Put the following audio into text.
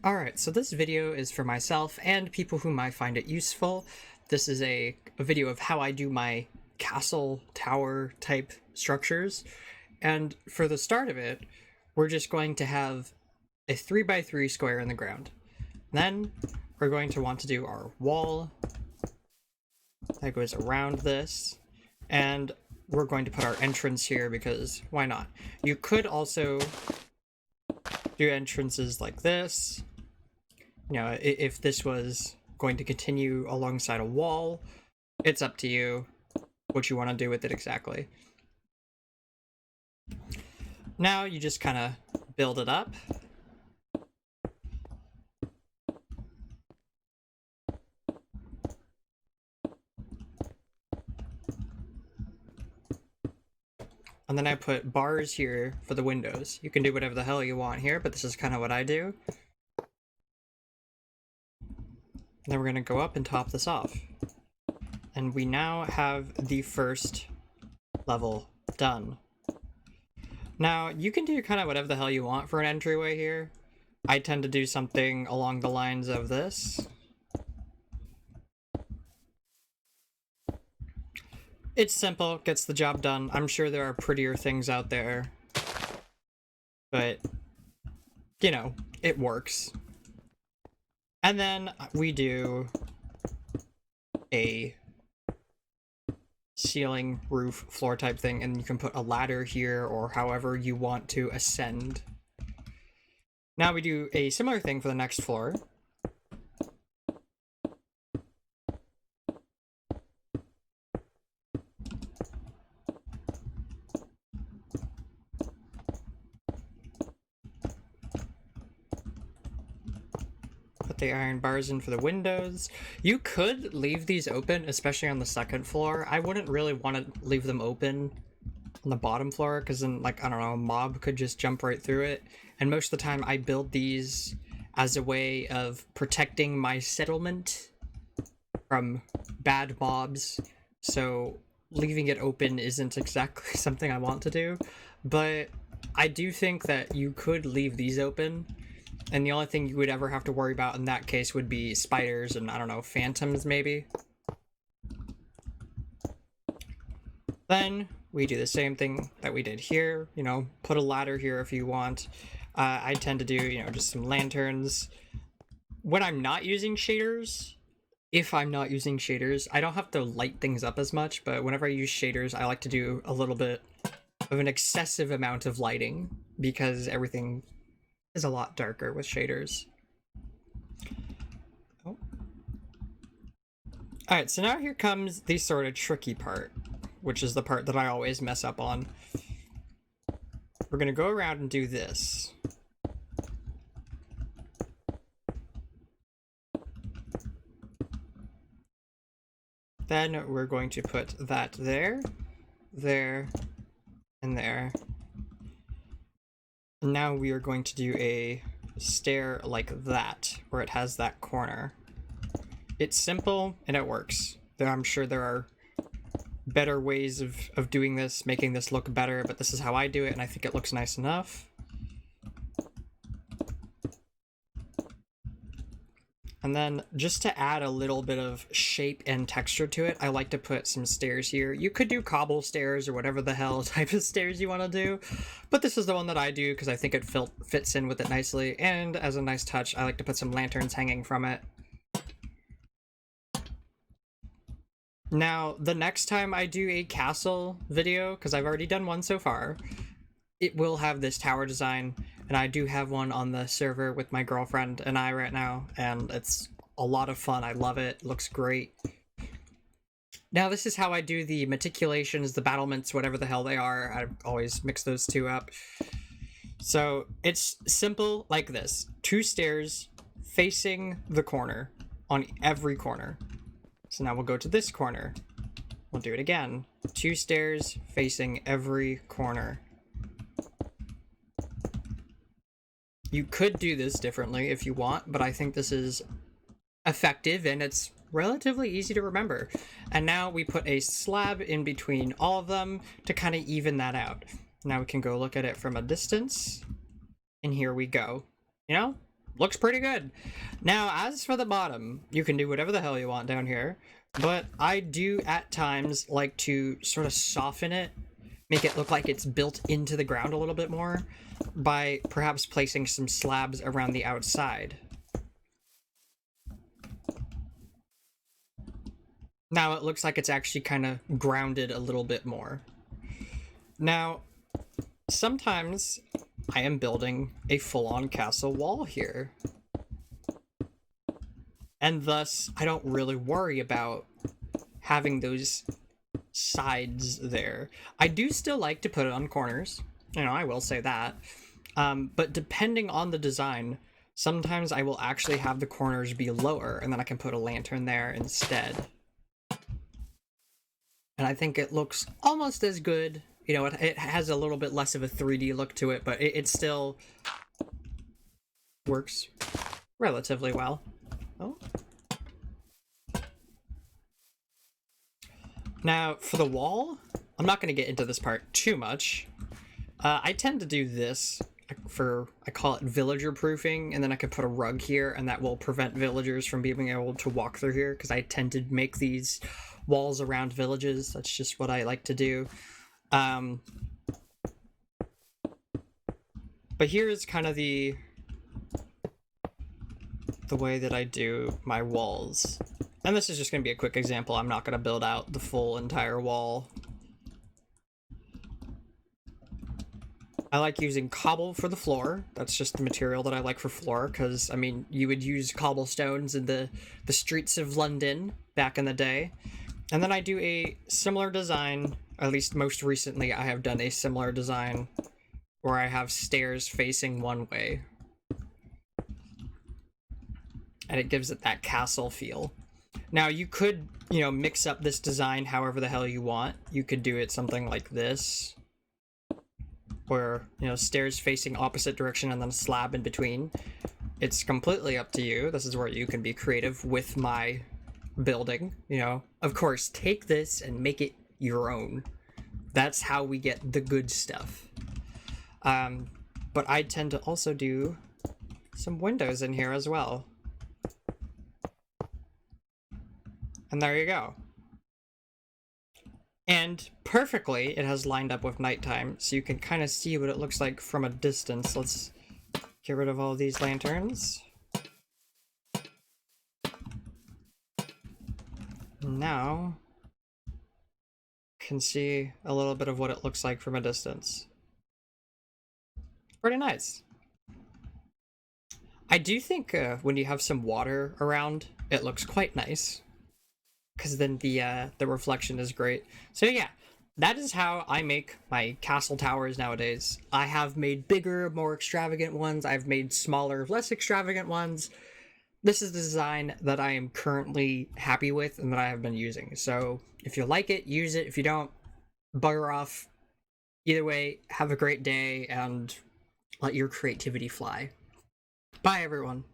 Alright, so this video is for myself and people who might find it useful. This is a video of how I do my castle tower type structures. And for the start of it, we're just going to have a 3x3 square in the ground. Then we're going to want to do our wall that goes around this. And we're going to put our entrance here because why not? You could also do entrances like this. You know, if this was going to continue alongside a wall, it's up to you what you want to do with it exactly. Now you just kind of build it up. And then I put bars here for the windows. You can do whatever the hell you want here, but this is kind of what I do. Then we're going to go up and top this off. And we now have the first level done. Now, you can do kind of whatever the hell you want for an entryway here. I tend to do something along the lines of this. It's simple, gets the job done. I'm sure there are prettier things out there. But, you know, it works. And then we do a ceiling, roof, floor type thing, and you can put a ladder here or however you want to ascend. Now we do a similar thing for the next floor. Put the iron bars in for the windows. You could leave these open, especially on the second floor. I wouldn't really want to leave them open on the bottom floor because then, like, I don't know, a mob could just jump right through it. And most of the time I build these as a way of protecting my settlement from bad mobs. So leaving it open isn't exactly something I want to do. But I do think that you could leave these open. And the only thing you would ever have to worry about in that case would be spiders and, I don't know, phantoms maybe. Then we do the same thing that we did here, you know, put a ladder here if you want. I tend to do, you know, just some lanterns. When I'm not using shaders, if I'm not using shaders, I don't have to light things up as much, but whenever I use shaders, I like to do a little bit of an excessive amount of lighting because everything is a lot darker with shaders. Oh. Alright, so now here comes the sort of tricky part, which is the part that I always mess up on. We're gonna go around and do this. Then we're going to put that there, there, and there. Now we are going to do a stair like that, where it has that corner. It's simple, and it works. I'm sure there are better ways of doing this, making this look better, but this is how I do it, and I think it looks nice enough. And then, just to add a little bit of shape and texture to it, I like to put some stairs here. You could do cobble stairs or whatever the hell type of stairs you want to do, but this is the one that I do because I think it fits in with it nicely, and as a nice touch, I like to put some lanterns hanging from it. Now, the next time I do a castle video, because I've already done one so far, it will have this tower design, and I do have one on the server with my girlfriend and I right now, and it's a lot of fun. I love it. It looks great. Now, this is how I do the meticulations, the battlements, whatever the hell they are. I always mix those two up. So, it's simple like this. 2 stairs facing the corner on every corner. So now we'll go to this corner. We'll do it again. 2 stairs facing every corner. You could do this differently if you want, but I think this is effective and it's relatively easy to remember. And now we put a slab in between all of them to kind of even that out. Now we can go look at it from a distance, and here we go. You know, looks pretty good. Now, as for the bottom, you can do whatever the hell you want down here, but I do at times like to sort of soften it, make it look like it's built into the ground a little bit more by perhaps placing some slabs around the outside. Now it looks like it's actually kind of grounded a little bit more. Now, sometimes I am building a full-on castle wall here. And thus, I don't really worry about having those sides there. I do still like to put it on corners. You know, I will say that. But depending on the design, sometimes I will actually have the corners be lower, and then I can put a lantern there instead. And I think it looks almost as good. You know, it has a little bit less of a 3D look to it, but it still works relatively well. Oh. Now, for the wall, I'm not going to get into this part too much. I tend to do this I call it villager proofing, and then I can put a rug here, and that will prevent villagers from being able to walk through here, because I tend to make these walls around villages. That's just what I like to do. But here's kind of the way that I do my walls. And this is just going to be a quick example. I'm not going to build out the full entire wall. I like using cobble for the floor. That's just the material that I like for floor, because, I mean, you would use cobblestones in the streets of London back in the day. And then I do a similar design, at least most recently I have done a similar design where I have stairs facing one way. And it gives it that castle feel. Now, you could, you know, mix up this design however the hell you want. You could do it something like this, where, you know, stairs facing opposite direction and then a slab in between. It's completely up to you. This is where you can be creative with my building, you know. Of course, take this and make it your own. That's how we get the good stuff. But I tend to also do some windows in here as well. And there you go. And perfectly, it has lined up with nighttime, so you can kind of see what it looks like from a distance. Let's get rid of all these lanterns. Now, can see a little bit of what it looks like from a distance. Pretty nice. I do think when you have some water around, it looks quite nice, because then the reflection is great. So yeah, that is how I make my castle towers nowadays. I have made bigger, more extravagant ones. I've made smaller, less extravagant ones. This is the design that I am currently happy with and that I have been using. So if you like it, use it. If you don't, bugger off. Either way, have a great day and let your creativity fly. Bye, everyone.